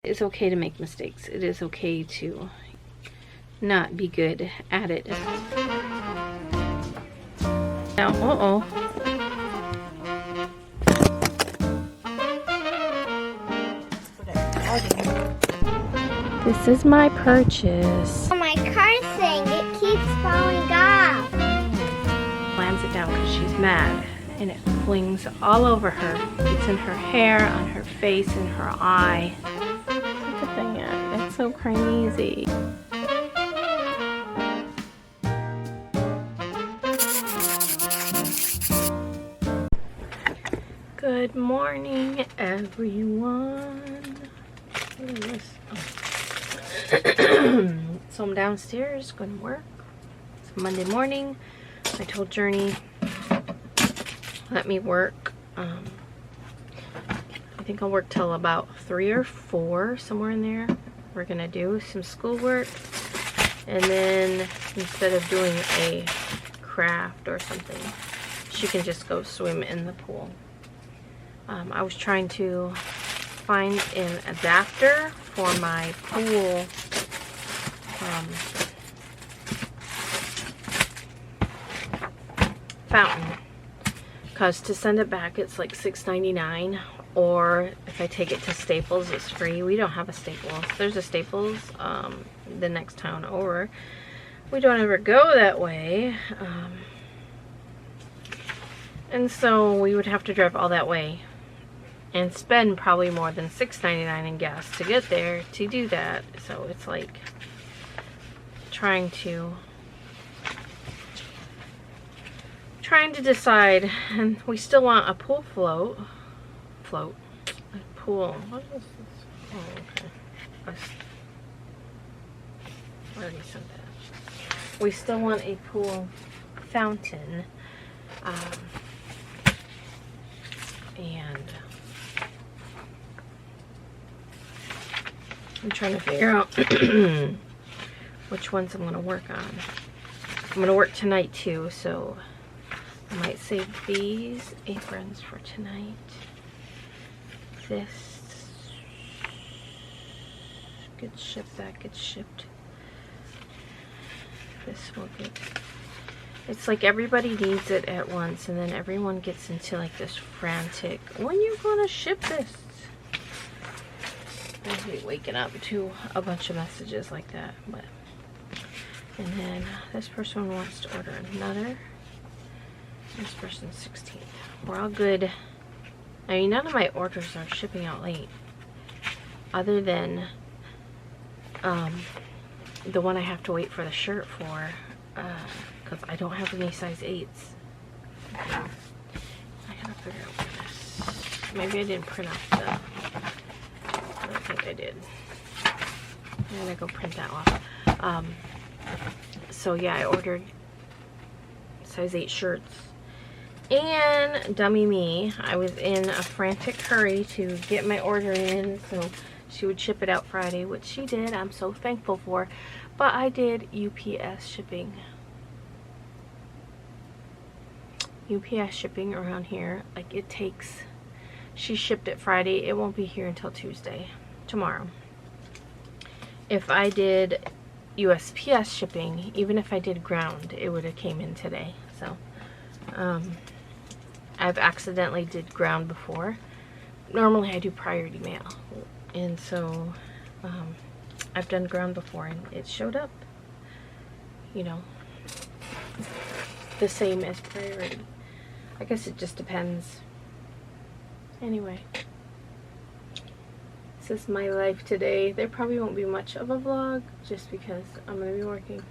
It's okay to make mistakes. It is okay to not be good at it. Now, This is my purchase. Oh, my car thing, it keeps falling off. Slams it down because she's mad, and it flings all over her. It's in her hair, on her face, in her eye. Look at that. It's so crazy. Good morning, everyone. What is this? Oh. So I'm downstairs going to work. It's Monday morning. I told Journey, let me work. I think I'll work till about 3 or 4, somewhere in there. We're going to do some schoolwork. And then instead of doing a craft or something, she can just go swim in the pool. I was trying to find an adapter for my pool fountain, because to send it back it's like $6.99, or if I take it to Staples it's free. We don't have a Staples. There's a Staples the next town over. We don't ever go that way, and so we would have to drive all that way and spend probably more than $6.99 in gas to get there to do that. So it's like trying to decide. And we still want a pool float. A pool. What is this? Oh, okay. I already said that. We still want a pool fountain. And I'm trying to figure out which ones I'm going to work on. I'm going to work tonight too, so I might save these aprons for tonight. This gets shipped, that gets shipped. This will get... It's like everybody needs it at once, and then everyone gets into like this frantic, when you going to ship this? I'll be waking up to a bunch of messages like that. But and then this person wants to order another. This person's 16th. We're all good. I mean, none of my orders are shipping out late, other than the one I have to wait for the shirt for, because I don't have any size 8s. I gotta figure out what this. Maybe I didn't print out the. I don't think I did. I'm gonna go print that off. So yeah, I ordered size 8 shirts. And dummy me, I was in a frantic hurry to get my order in so she would ship it out Friday, which she did. I'm so thankful for. But I did UPS shipping. UPS shipping around here, like it takes, she shipped it Friday, it won't be here until Tuesday, tomorrow. If I did USPS shipping, even if I did ground, it would have came in today. So I've accidentally did ground before. Normally I do priority mail, and so I've done ground before and it showed up, you know, the same as priority. I guess it just depends. Anyway, this is my life today. There probably won't be much of a vlog just because I'm going to be working.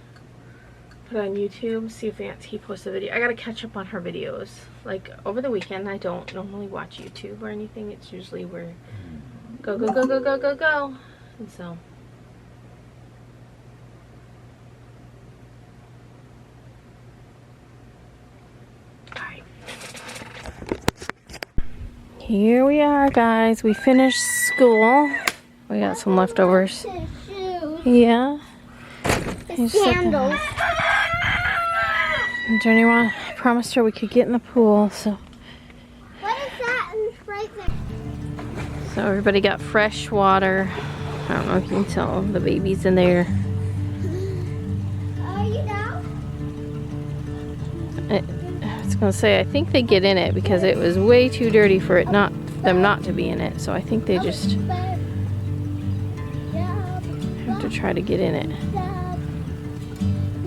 Put on YouTube, see if Auntie posts a video. I got to catch up on her videos. Like over the weekend, I don't normally watch YouTube or anything. It's usually where go, go, go, go, go, go, go. And so here we are, guys. We finished school. We got some leftovers. Yeah. Sandals. Journey, I promised her we could get in the pool, so. What is that right there? So everybody got fresh water. I don't know if you can tell the baby's in there. I was gonna say, I think they get in it because it was way too dirty for them not to be in it. So I think they just have to try to get in it.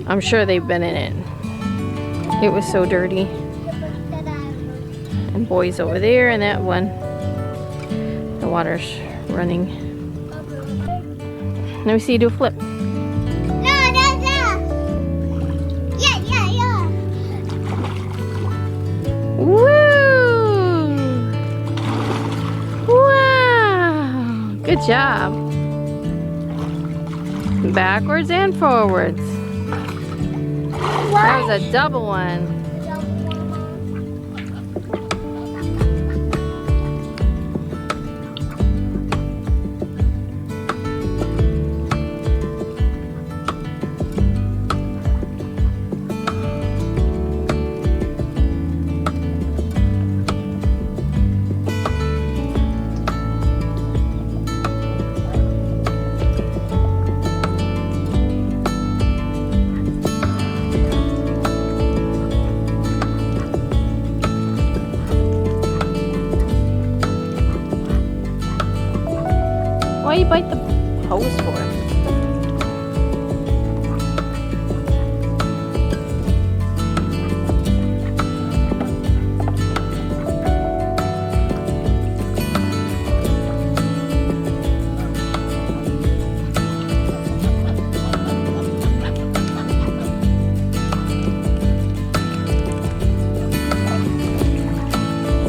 I'm sure they've been in it. It was so dirty. And boys over there, and that one, the water's running. Let me see you do a flip. Woo! Wow! Good job. Backwards and forwards. That was a double one. Why you bite the hose for?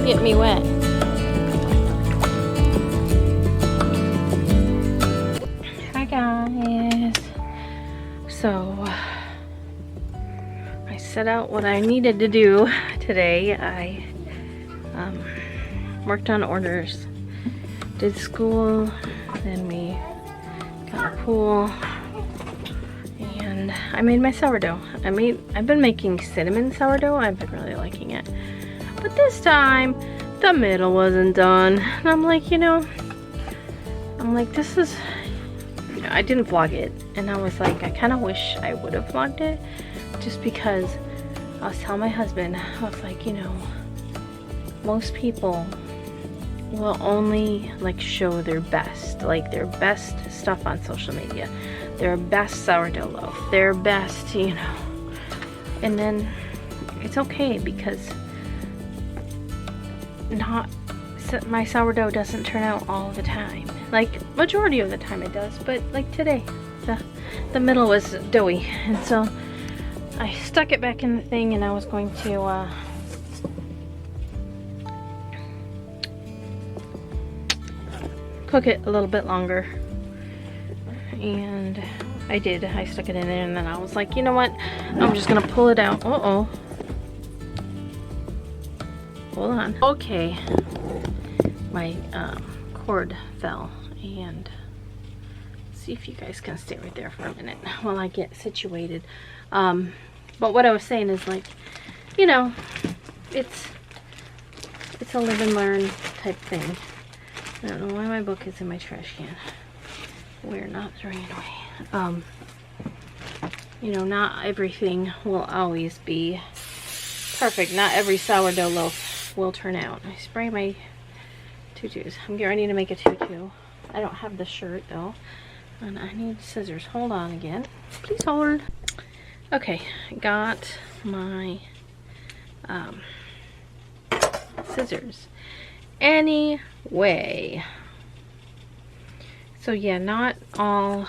Get me wet. Guys, so I set out what I needed to do today. I worked on orders, did school, then we got a pool, and I made my sourdough. I've been making cinnamon sourdough. I've been really liking it, but this time the middle wasn't done, and I'm like, this is, I didn't vlog it, and I was like, I kind of wish I would have vlogged it, just because I was telling my husband, I was like, most people will only like show their best, like their best stuff on social media, their best sourdough loaf, their best, and then it's okay, because my sourdough doesn't turn out all the time. Like, majority of the time it does, but like today, the middle was doughy, and so I stuck it back in the thing, and I was going to cook it a little bit longer, and I did. I stuck it in there, and then I was like, you know what? I'm just gonna pull it out. Uh-oh. Hold on. Okay. My cord fell, and see if you guys can stay right there for a minute while I get situated. But what I was saying is, like, it's a live and learn type thing. I don't know why my book is in my trash can. We're not throwing it away. Not everything will always be perfect. Not every sourdough loaf will turn out. I spray my tutus. I'm getting ready to make a tutu. I don't have the shirt though, and I need scissors. Hold on again. Please hold. Okay, got my scissors. Anyway, so yeah, not all,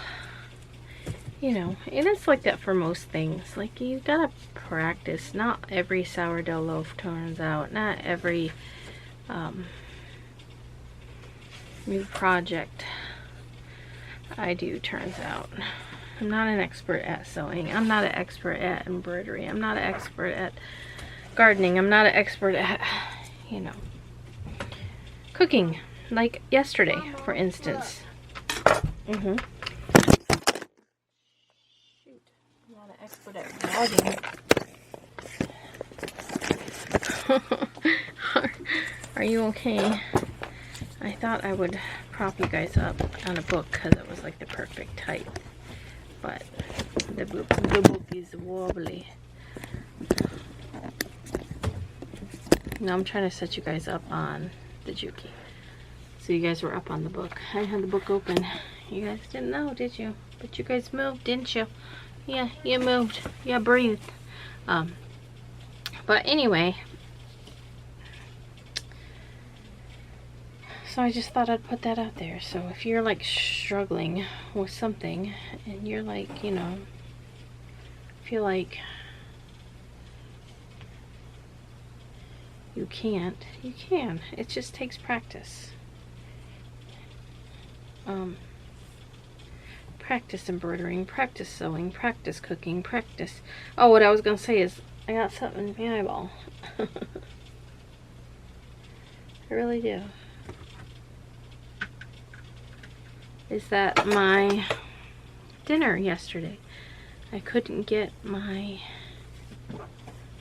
and it's like that for most things. Like, you gotta practice. Not every sourdough loaf turns out. Not every new project I do turns out. I'm not an expert at sewing. I'm not an expert at embroidery. I'm not an expert at gardening. I'm not an expert at, cooking. Like yesterday, for instance. Shoot. I'm not an expert at vlogging. Are you okay? I thought I would prop you guys up on a book because it was like the perfect height. But the book is wobbly. Now I'm trying to set you guys up on the Juki. So you guys were up on the book. I had the book open. You guys didn't know, did you? But you guys moved, didn't you? Yeah, you moved. You breathed. But anyway, so I just thought I'd put that out there. So if you're like struggling with something and you're like, you know, feel like you can't, you can. It just takes practice. Practice embroidering, practice sewing, practice cooking, practice. Oh, what I was gonna say is I got something in my eyeball. I really do. Is that my dinner yesterday? I couldn't get my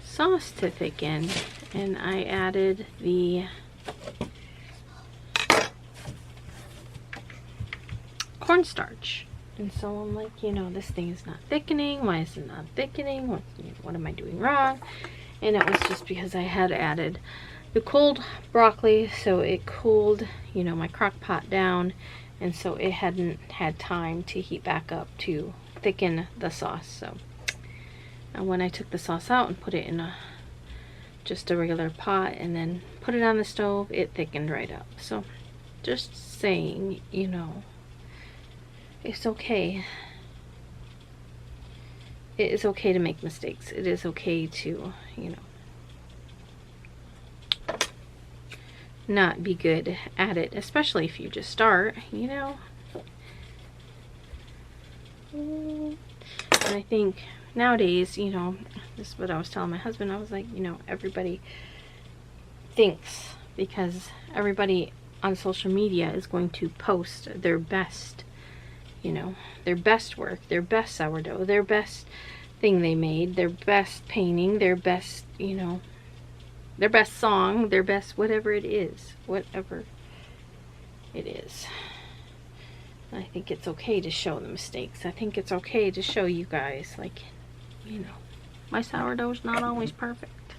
sauce to thicken, and I added the cornstarch. And so I'm like, you know, this thing is not thickening. Why is it not thickening? What am I doing wrong? And it was just because I had added the cold broccoli, so it cooled, you know, my crock pot down, and so it hadn't had time to heat back up to thicken the sauce. So and when I took the sauce out and put it in just a regular pot and then put it on the stove, it thickened right up. So just saying, you know, it's okay. It is okay to make mistakes. It is okay to, you know, not be good at it, especially if you just start, you know. And I think nowadays, you know, this is what I was telling my husband. I was like, you know, everybody thinks because everybody on social media is going to post their best, you know, their best work, their best sourdough, their best thing they made, their best painting, their best, you know, their best song, their best whatever it is, whatever it is. I think it's okay to show the mistakes. I think it's okay to show you guys, like, you know, my sourdough's not always perfect.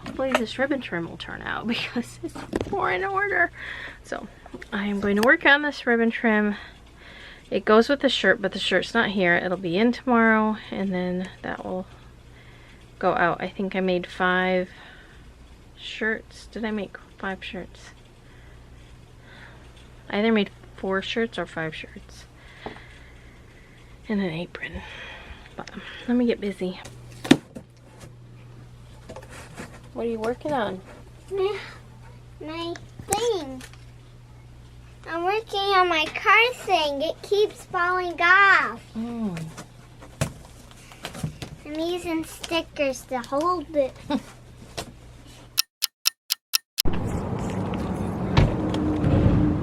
Hopefully this ribbon trim will turn out because it's more in order. So I am going to work on this ribbon trim. It goes with the shirt, but the shirt's not here. It'll be in tomorrow, and then that will go out. I think I made 5 shirts. Did I make 5 shirts? I either made 4 shirts or 5 shirts. And an apron. But let me get busy. What are you working on? My thing. I'm working on my car thing. It keeps falling off. I'm using stickers to hold it.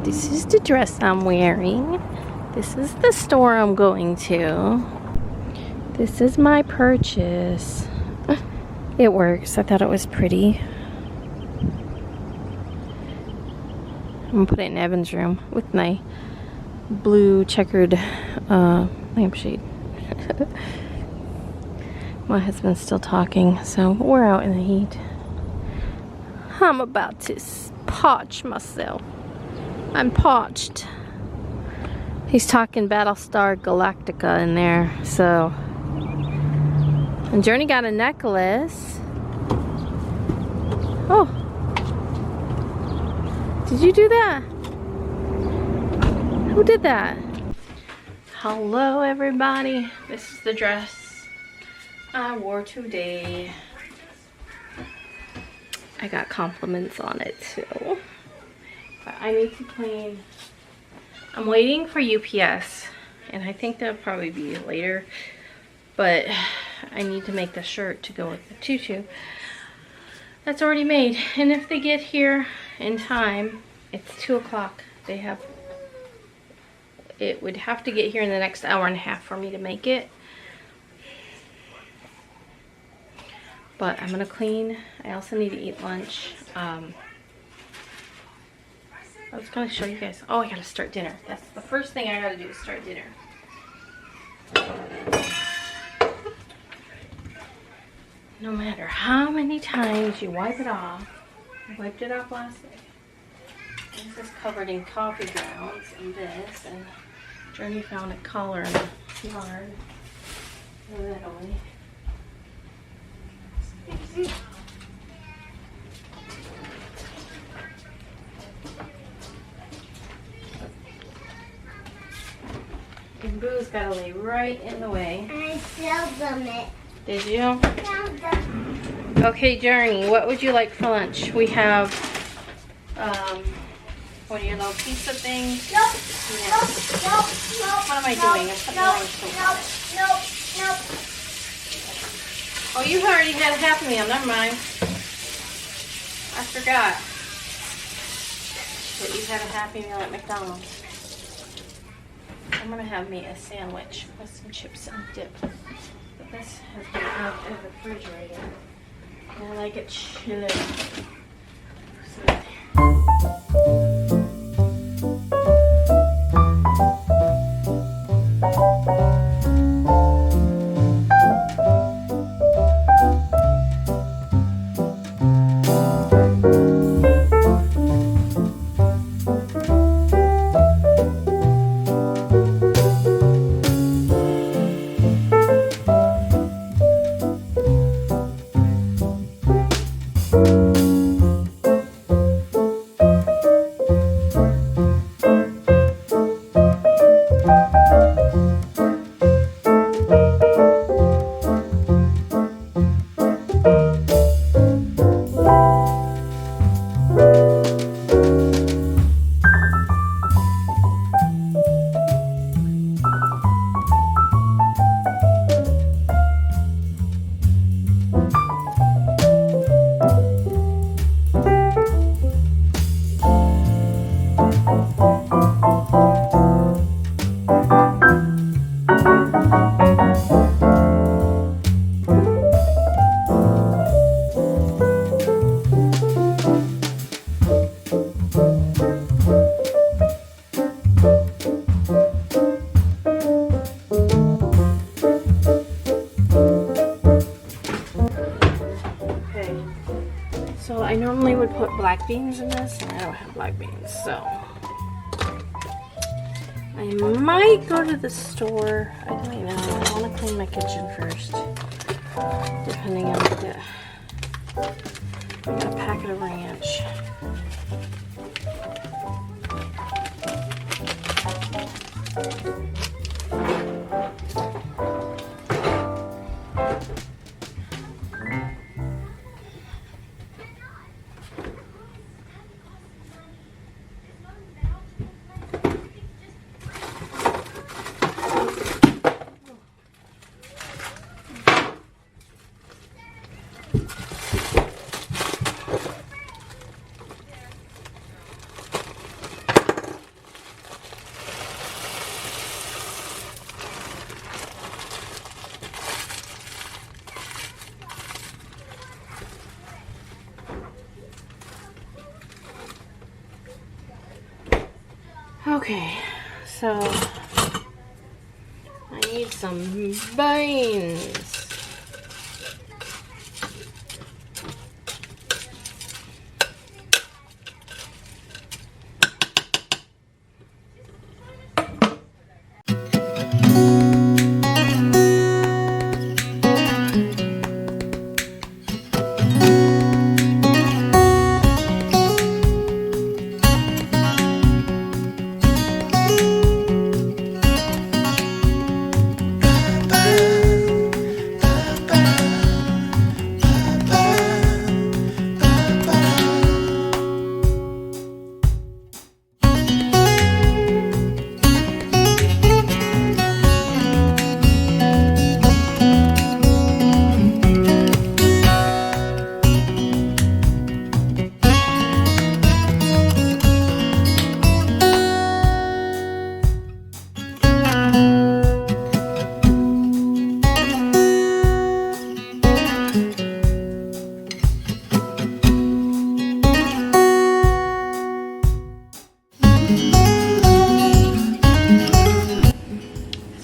This is the dress I'm wearing. This is the store I'm going to. This is my purchase. It works. I thought it was pretty. I'm gonna put it in Evan's room with my blue checkered lampshade. My husband's still talking, so we're out in the heat. I'm about to parch myself. I'm parched. He's talking Battlestar Galactica in there, so. And Journey got a necklace. Oh. Did you do that? Who did that? Hello everybody. This is the dress I wore today. I got compliments on it too. But I need to clean. I'm waiting for UPS, and I think that'll probably be later. But I need to make the shirt to go with the tutu. That's already made, and if they get here in time, it's 2 o'clock. It would have to get here in the next hour and a half for me to make it. But I'm gonna clean. I also need to eat lunch. I was gonna show you guys. Oh, I gotta start dinner. That's the first thing I gotta do is start dinner. No matter how many times you wipe it off, I wiped it off last night. This is covered in coffee grounds and this, and Journey found a collar in the yard. Throw that away. And Boo's gotta lay right in the way. I filled them it. Did you? Filled them. Okay, Journey, what would you like for lunch? We have, what are your little pizza things? Nope. Yeah. Nope. What am I doing? I'm putting orange sauce on. Nope. Oh, you already had a Happy Meal. Never mind. I forgot that you had a Happy Meal at McDonald's. I'm going to have me a sandwich with some chips and dip. But this has been out of the refrigerator. And I like it chilly. So I normally would put black beans in this, and I don't have black beans, so I might go to the store. I don't know. I want to clean my kitchen first, depending on the. I got a packet of ranch. Okay, so I need some beans.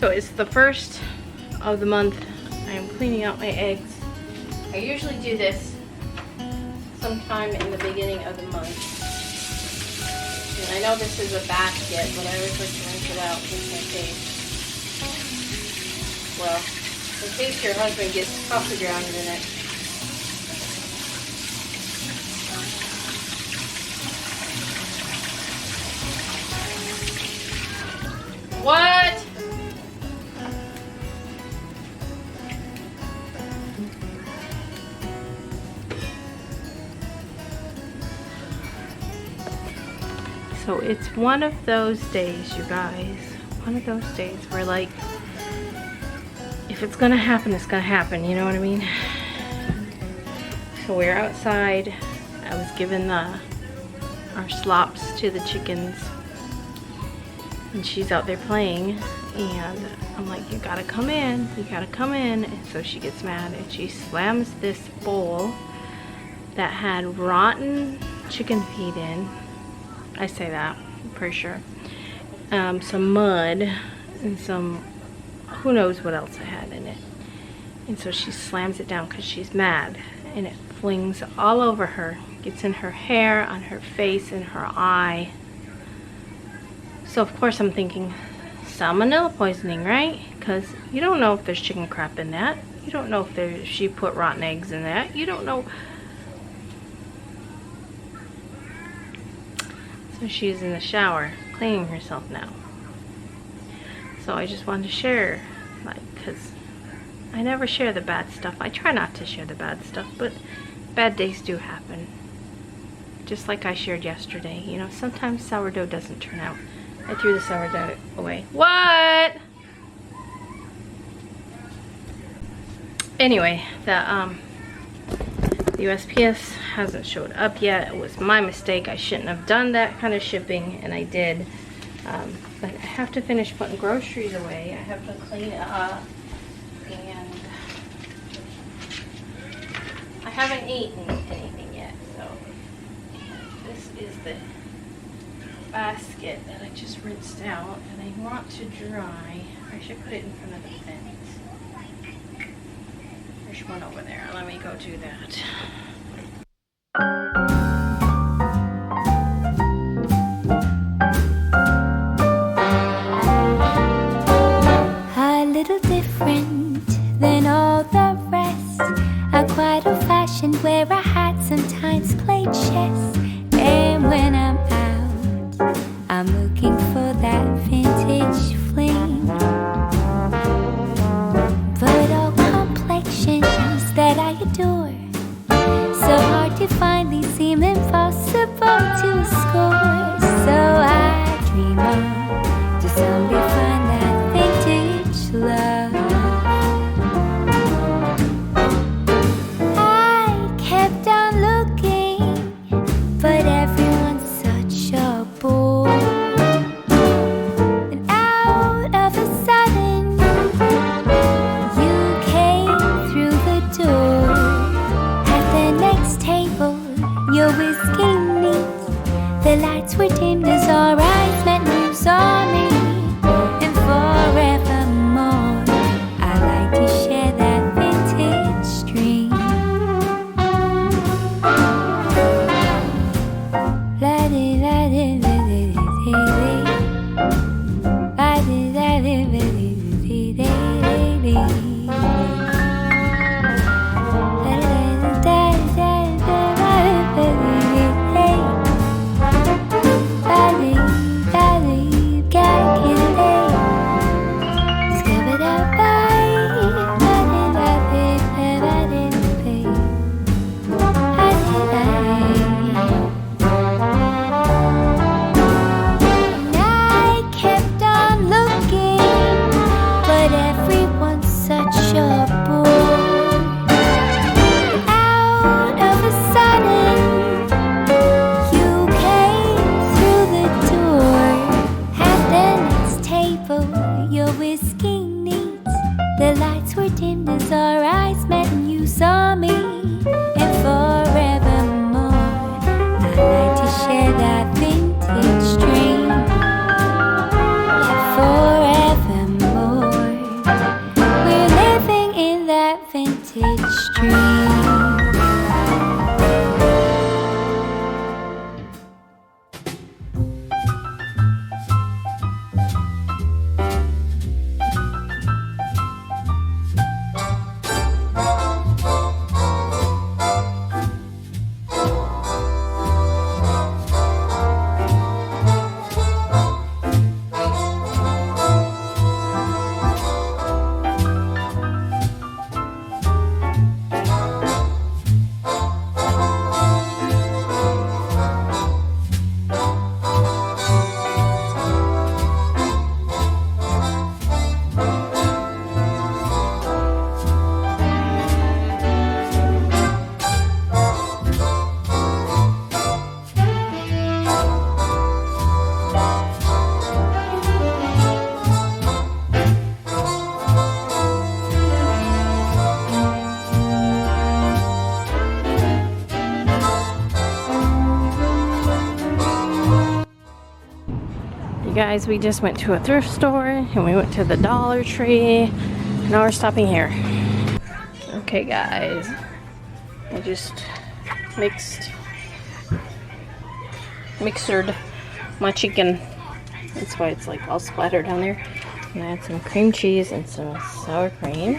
So it's the first of the month. I am cleaning out my eggs. I usually do this sometime in the beginning of the month. And I know this is a basket, but I always like to rinse it out just in case. Well, in case your husband gets coffee ground in it. What? So it's one of those days, you guys. One of those days where, like, if it's gonna happen, it's gonna happen, you know what I mean? So we're outside. I was giving our slops to the chickens. And she's out there playing. And I'm like, you gotta come in. You gotta come in. And so she gets mad and she slams this bowl that had rotten chicken feed in. I say that, I'm pretty sure. Some mud and some, who knows what else I had in it. And so she slams it down because she's mad. And it flings all over her. Gets in her hair, on her face, in her eye. So of course I'm thinking salmonella poisoning, right? Because you don't know if there's chicken crap in that. You don't know if she put rotten eggs in that. You don't know. So she's in the shower cleaning herself now. So I just wanted to share, like, because I never share the bad stuff. I try not to share the bad stuff, but bad days do happen. Just like I shared yesterday. You know, sometimes sourdough doesn't turn out. I threw the sourdough away. What? Anyway, the USPS hasn't showed up yet. It was my mistake. I shouldn't have done that kind of shipping, and I did. But I have to finish putting groceries away. I have to clean it up, and I haven't eaten anything yet. So this is the basket that I just rinsed out, and I want to dry. I should put it in front of the fence. There's one over there. Let me go do that. A little different than all the rest. I'm quite old-fashioned where I had sometimes played chess. And when I'm out, I'm looking for that vintage fling. But all complexions that I adore, so hard to find, they seem impossible to score. So I dream on to someday find that vintage love. I kept on looking, but everyone's such a bore. And out of a sudden, you came through the door. At the next table, your whiskey neat. The lights were dimmed as our eyes met and you saw me. And forevermore, I like to share that vintage dream. Forevermore, guys, we just went to a thrift store and we went to the Dollar Tree. Now we're stopping here. Okay guys, I just mixed my chicken. That's why it's like all splattered down there. And I had some cream cheese and some sour cream.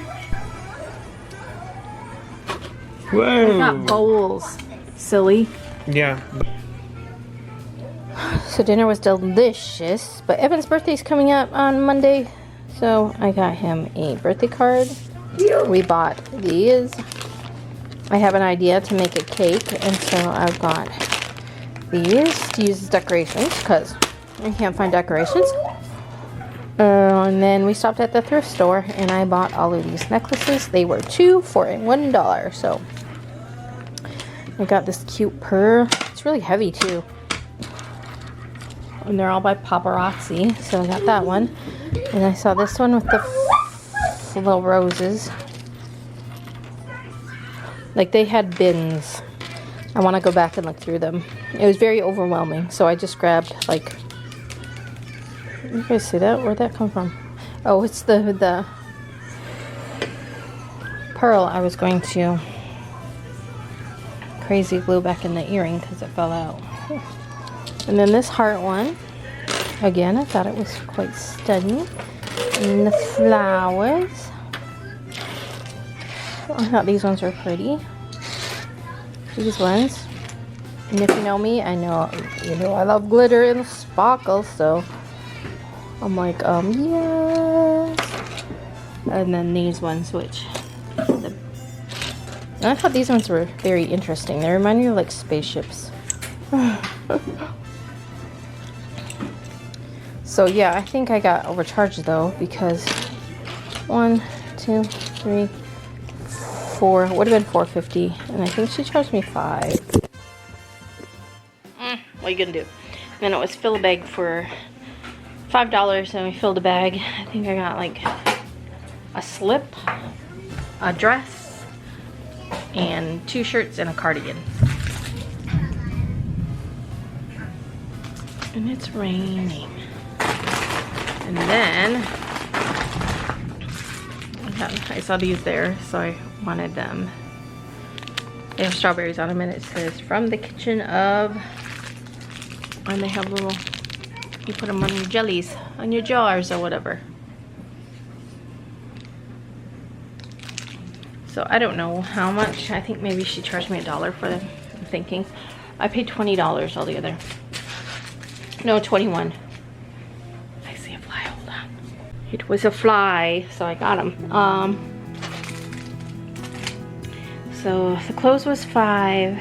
Whoa! I got bowls, silly. Yeah. So dinner was delicious, but Evan's birthday's coming up on Monday, so I got him a birthday card. We bought these. I have an idea to make a cake, and so I've got these to use as decorations because I can't find decorations. And then we stopped at the thrift store and I bought all of these necklaces. They were $2 for $1, so I got this cute pearl. It's really heavy too. And they're all by Paparazzi, so I got that one. And I saw this one with the little roses. Like they had bins. I want to go back and look through them. It was very overwhelming, so I just grabbed like. You guys see that? Where'd that come from? Oh, it's the pearl I was going to crazy glue back in the earring because it fell out. And then this heart one, again, I thought it was quite stunning. And the flowers, I thought these ones were pretty. These ones, and if you know me, I know I love glitter and sparkles, so I'm like, yes. And then these ones, which, and I thought these ones were very interesting. They remind me of like spaceships. So yeah, I think I got overcharged though, because 1, 2, 3, 4, would have been $4.50, and I think she charged me $5. What are you gonna do? Then it was fill a bag for $5, and we filled a bag. I think I got like a slip, a dress, and 2 shirts and a cardigan. And it's raining. And then I saw these there, so I wanted them. They have strawberries on them, and it says from the kitchen of, and they have little, you put them on your jellies, on your jars or whatever. So I don't know how much. I think maybe she charged me $1 for them. I'm thinking I paid $20 altogether. No, 21. I see a fly. Hold on. It was a fly, so I got him. So the clothes was $5.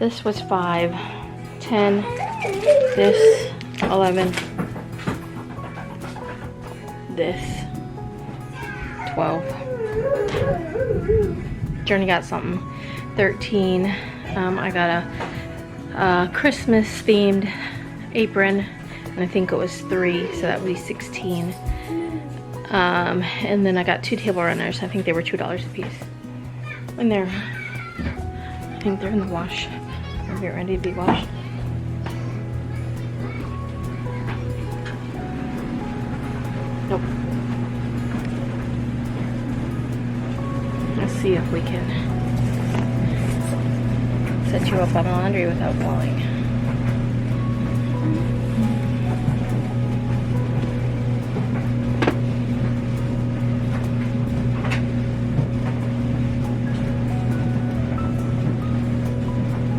This was $5. 10. This 11. This 12. Journey got something. 13. I got a Christmas themed apron, and I think it was 3, so that would be 16. And then I got 2 table runners. I think they were $2 a piece. And they're, I think they're in the wash. They're getting ready to be washed. Nope. Let's see if we can set you up on laundry without falling.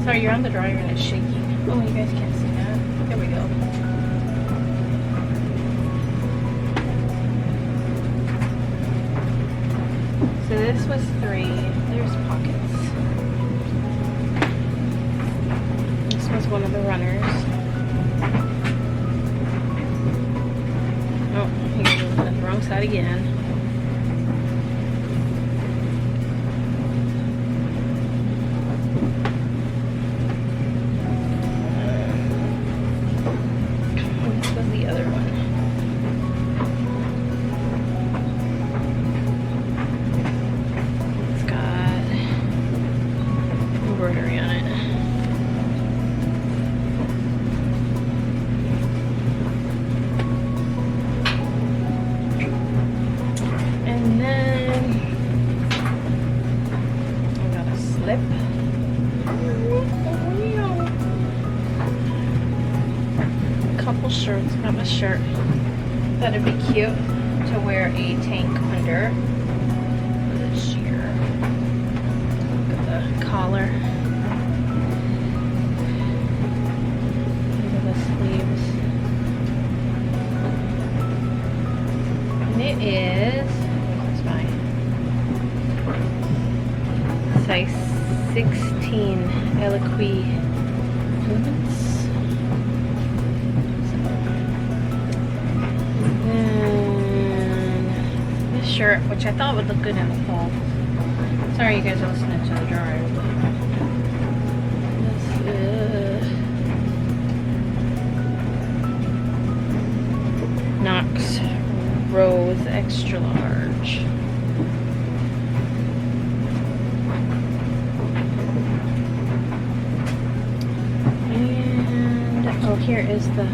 Sorry, you're on the dryer and it's shaking. Oh, you guys can't see that. There we go. So this was 3. There's pockets. This was one of the runners. Oh, you're on the wrong side again. This was the other one. Embroidery on it. shorts, got my shirt. Thought it'd be cute to wear a tank under this year. Look at the collar. Look at the sleeves. And it is, what's mine? Size 16 Eloquii movements. Shirt, which I thought would look good in the fall. Sorry you guys are listening to the drawing, but this is Knox Rose Extra Large. And oh, here is the,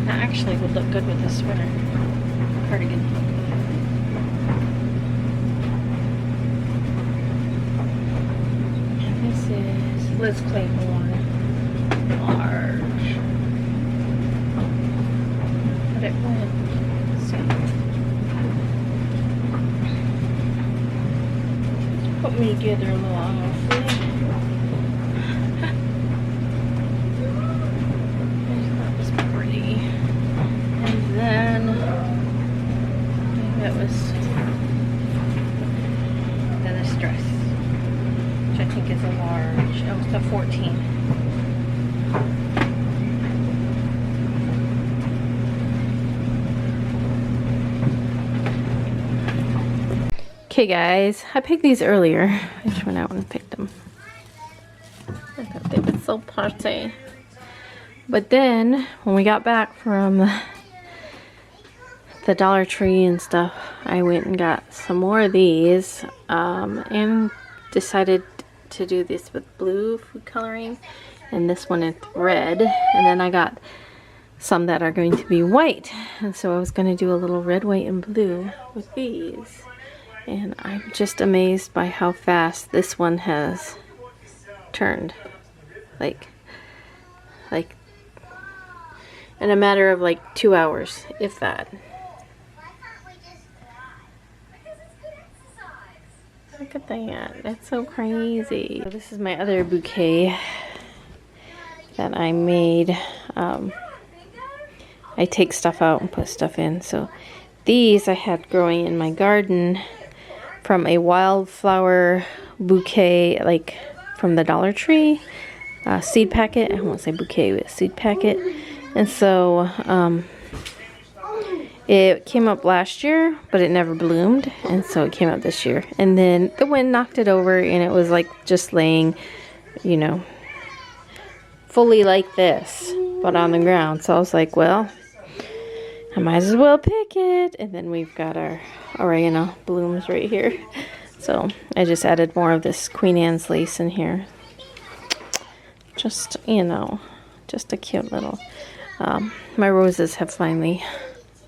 that actually would look good with this sweater cardigan. Liz Claiborne large, but it went, so put me together a little honestly. That was pretty, and then that was this dress, which I think is a large. Oh, it's a 14. Okay guys, I picked these earlier. I just went out and picked them. I thought they were so pretty. But then, when we got back from the Dollar Tree and stuff, I went and got some more of these and decided to do this with blue food coloring and this one is red, and then I got some that are going to be white, and so I was going to do a little red, white, and blue with these, and I'm just amazed by how fast this one has turned, like in a matter of like 2 hours, if that. Look at that. That's so crazy. So this is my other bouquet that I made. I take stuff out and put stuff in. So these I had growing in my garden from a wildflower bouquet, like from the Dollar Tree. Seed packet. I won't say bouquet, but seed packet. And so it came up last year, but it never bloomed, and so it came up this year. And then the wind knocked it over, and it was like just laying, you know, fully like this, but on the ground. So I was like, well, I might as well pick it. And then we've got our oregano blooms right here. So I just added more of this Queen Anne's lace in here. Just, you know, just a cute little, my roses have finally,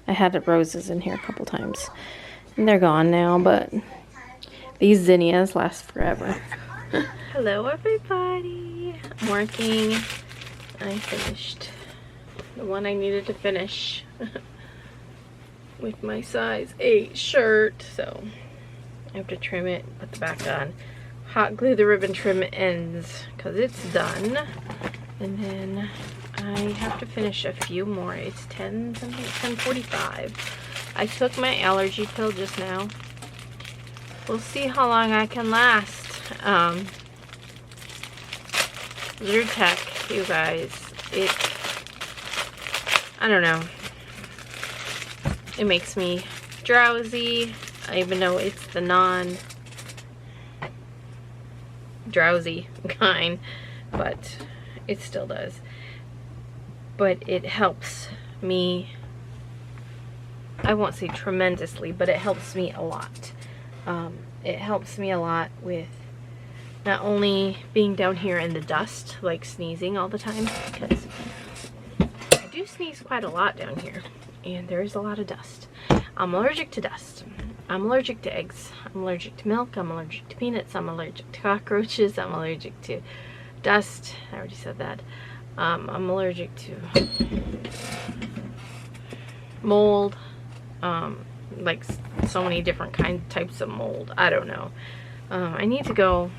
I had roses in here a couple times, and they're gone now, but these zinnias last forever. Hello everybody. I'm working. I finished the one I needed to finish with my size 8 shirt, so I have to trim it, put the back on, hot glue the ribbon trim ends because it's done, and then I have to finish a few more. It's 10 something, 10:45. I took my allergy pill just now. We'll see how long I can last. Zyrtec, you guys, I don't know. It makes me drowsy, even though it's the non-drowsy kind, but it still does. But it helps me, I won't say tremendously, but it helps me a lot. It helps me a lot with not only being down here in the dust, like sneezing all the time, because I do sneeze quite a lot down here, and there is a lot of dust. I'm allergic to dust. I'm allergic to eggs. I'm allergic to milk. I'm allergic to peanuts. I'm allergic to cockroaches. I'm allergic to dust. I already said that. I'm allergic to mold, like so many different types of mold. I don't know. I need to go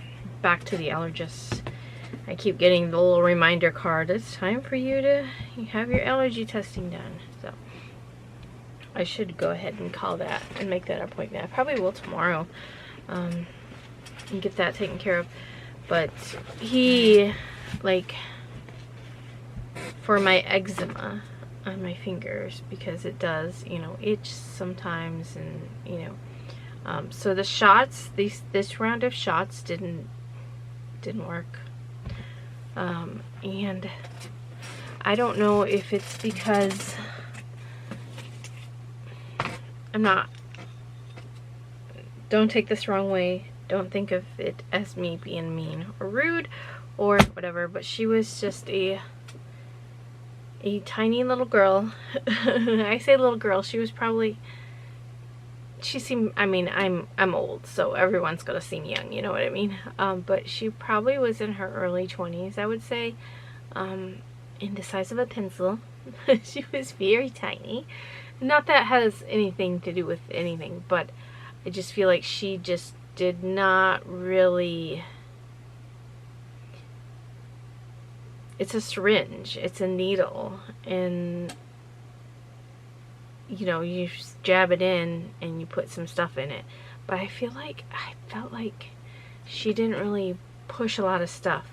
back to the allergist. I keep getting the little reminder card. It's time for you to have your allergy testing done. So I should go ahead and call that and make that appointment. I probably will tomorrow, and get that taken care of. But he, like, for my eczema on my fingers, because it does, you know, itch sometimes, and you know, so the shots, this round of shots didn't work, and I don't know if it's because don't take this wrong way, don't think of it as me being mean or rude or whatever, but she was just a tiny little girl. I say little girl, she was probably, she seemed, I mean, I'm old, so everyone's gonna seem young, you know what I mean? But she probably was in her early 20s, I would say, in the size of a pencil. She was very tiny. Not that has anything to do with anything, but I just feel like she just did not really, it's a syringe, it's a needle, and you know, you jab it in and you put some stuff in it. But I felt like she didn't really push a lot of stuff.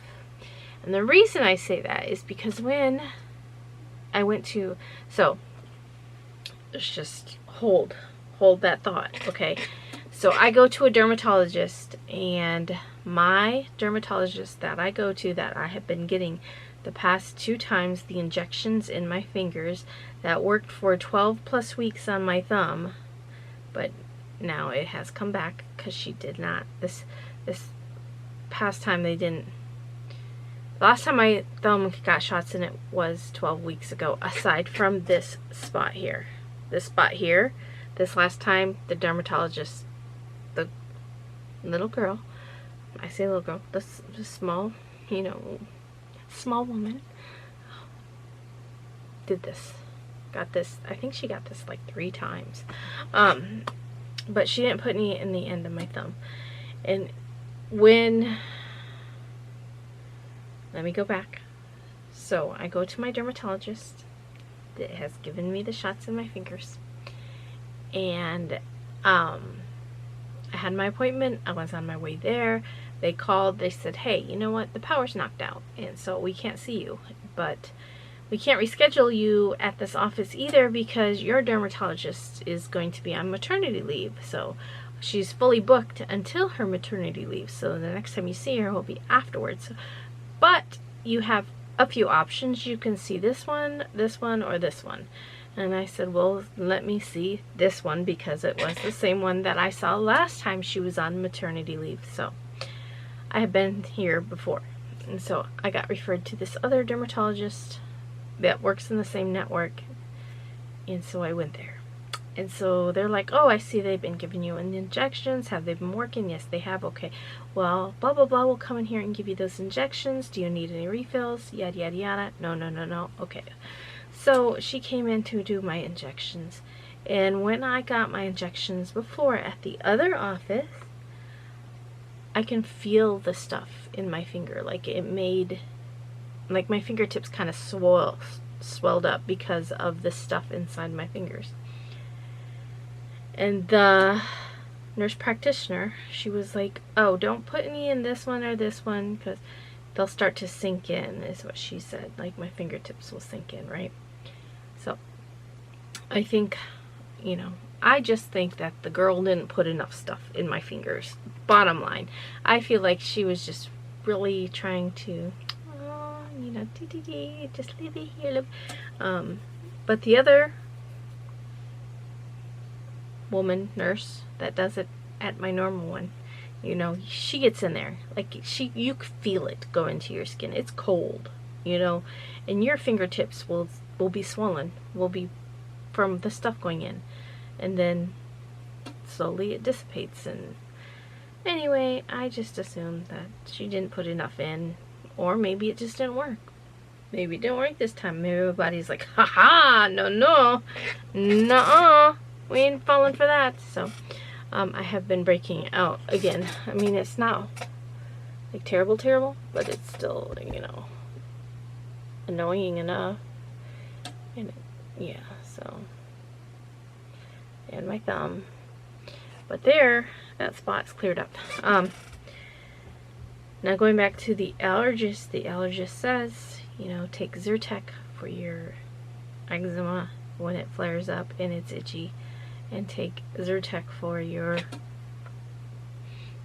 And the reason I say that is because when I went to, so let's just hold that thought, okay? So I go to a dermatologist, and my dermatologist that I go to, that I have been getting the past 2 times the injections in my fingers, that worked for 12 plus weeks on my thumb, but now it has come back because she did not, this past time they didn't. Last time my thumb got shots in it was 12 weeks ago, aside from this spot here. This last time, the dermatologist, the little girl, I say little girl, the small, you know, small woman, did this. Got this, I think she got this like 3 times. But she didn't put any in the end of my thumb. And when, let me go back. So I go to my dermatologist that has given me the shots in my fingers, and I had my appointment. I was on my way there. They called, they said, hey, you know what, the power's knocked out, and so we can't see you, but we can't reschedule you at this office either because your dermatologist is going to be on maternity leave. So she's fully booked until her maternity leave, so the next time you see her will be afterwards. But you have a few options. You can see this one, or this one. And I said, well, let me see this one, because it was the same one that I saw last time she was on maternity leave. So I have been here before. And so I got referred to this other dermatologist that works in the same network. And so I went there. And so they're like, oh, I see they've been giving you injections. Have they been working? Yes, they have. Okay. Well, blah, blah, blah. We'll come in here and give you those injections. Do you need any refills? Yada, yada, yada. No. Okay. So she came in to do my injections. And when I got my injections before at the other office, I can feel the stuff in my finger. Like it made, like my fingertips kind of swelled up because of the stuff inside my fingers. And the nurse practitioner, she was like, oh, don't put any in this one or this one because they'll start to sink in, is what she said. Like my fingertips will sink in, right? So I think, you know, I just think that the girl didn't put enough stuff in my fingers. Bottom line, I feel like she was just really trying to, you know, just leave it here. But the other woman nurse that does it at my normal one, you know, she gets in there, like you can feel it go into your skin. It's cold, you know, and your fingertips will be swollen, will be from the stuff going in, and then slowly it dissipates. And anyway, I just assumed that she didn't put enough in, or maybe it just didn't work. maybe it didn't work this time. Maybe my body's like, haha, no, nuh-uh, we ain't falling for that. So I have been breaking out again. I mean, it's not like terrible, but it's still, you know, annoying enough. And yeah, so, and my thumb, but there, that spot's cleared up. Now going back to the allergist says, you know, take Zyrtec for your eczema when it flares up and it's itchy, and take Zyrtec for your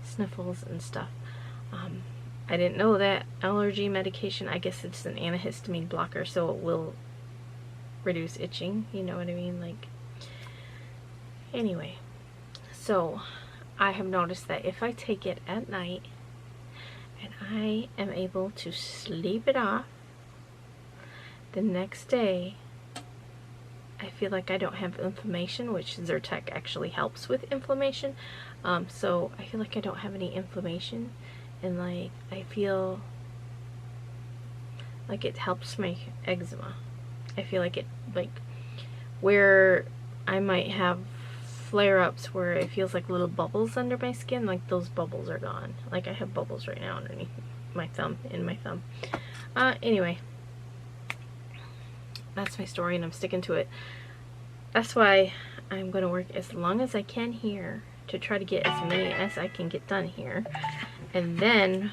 sniffles and stuff. I didn't know that allergy medication, I guess it's an antihistamine blocker, so it will reduce itching, you know what I mean? Like, anyway, so I have noticed that if I take it at night and I am able to sleep it off, the next day I feel like I don't have inflammation, which Zyrtec actually helps with inflammation. So I feel like I don't have any inflammation, and like I feel like it helps my eczema. I feel like it, like where I might have flare-ups where it feels like little bubbles under my skin, like those bubbles are gone. Like I have bubbles right now underneath my thumb, in my thumb. Anyway, that's my story and I'm sticking to it. That's why I'm going to work as long as I can here to try to get as many as I can get done here. And then,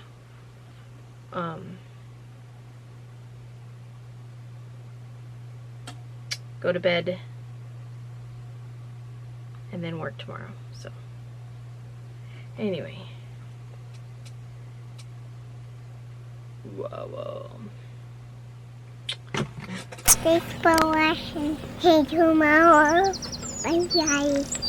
go to bed and then work tomorrow. So, anyway. Whoa. Thanks for watching. See you tomorrow. Bye guys.